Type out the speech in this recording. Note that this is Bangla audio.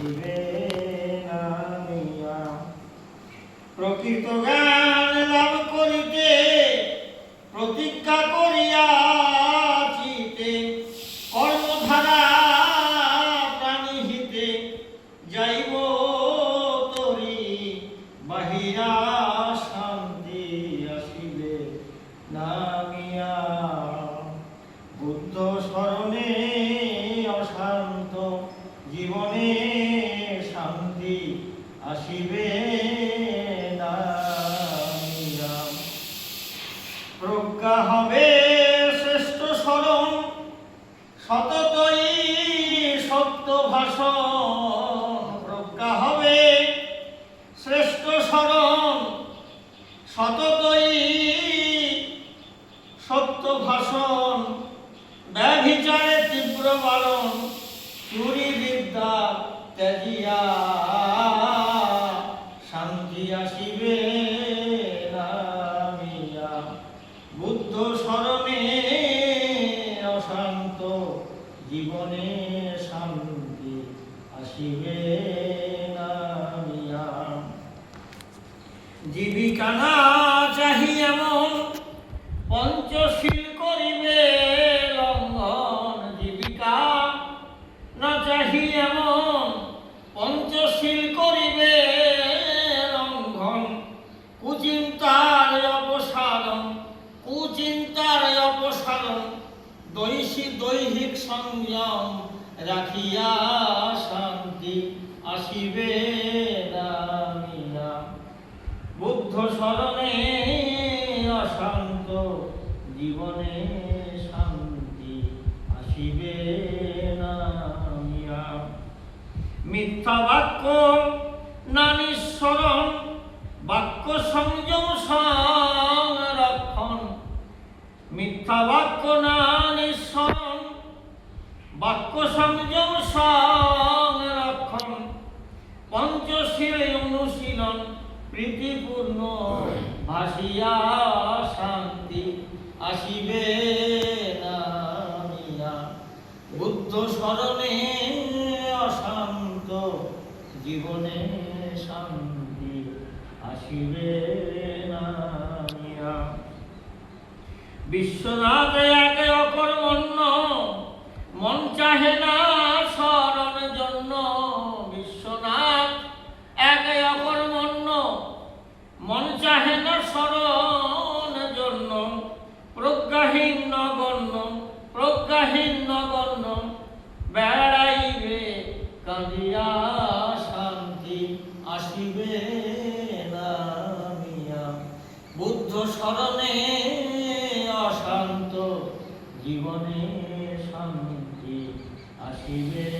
আসিবে না মিয়া। প্রকৃত জ্ঞান লাভ করিতে প্রতিজ্ঞা করিয়াছিতে, কর্মধারা প্রাণী হিতে যাইব তরি, বাহিরা শান্তি আসিবে না মিয়া। বুদ্ধ শরণে অশান্ত জীবনে শান্তি আসিবে না মিয়া। প্রজ্ঞা হবে শ্রেষ্ঠ শরণ, সততই সত্য ভাষণ। প্রজ্ঞা হবে শ্রেষ্ঠ শরণ, সততই সত্য ভাষণ। ব্যভিচারে তীব্র বারণ, চুরি বিদ্যা ত্যাজিয়া শান্তি আসিবে না মিয়া। বুদ্ধ শরণে অশান্ত জীবনে শান্তি আসিবে না মিয়া। জীবিকা না চাহি এমন পঞ্চশীল করিবে লঙ্ঘন। জীবিকা না চাহি এমন পঞ্চশীল করিবে লঙ্ঘন। কুচিন্তার অপসারণ, কুচিন্তার অপসারণ। দৈহিক সংযম রাখিয়া শান্তি আসিবে না মিয়া। বুদ্ধ শরণে অশান্ত জীবনে শান্তি আসিবে না মিয়া। মিথ্যা বাক্য না নিঃসরণ, বাক্য সংযম সংরক্ষণ। মিথ্যা বাক্য না নিঃসরণ, বাক্য সংযম সংরক্ষণ। পঞ্চশীল অনুশীলন প্রীতিপূর্ণ ভাসিয়া শান্তি আসিবে না মিয়া। বুদ্ধ শরণে অশান্ত জীবনে শান্তি আসিবে না মিয়া। বিশ্বনাথ এক অকর্মণ্য, মন চাহে না শরণ জন্য। বিশ্বনাথ এক অকর্মণ্য, মন চাহে না শরণ জন্য। প্রজ্ঞাহীন নগণ্য, প্রজ্ঞাহীন নগণ্য। বেড়াইবে কাঁদিয়া শান্তি আসিবে না মিয়া। বুদ্ধ শরণে অশান্ত জীবনে শান্তি আসিবে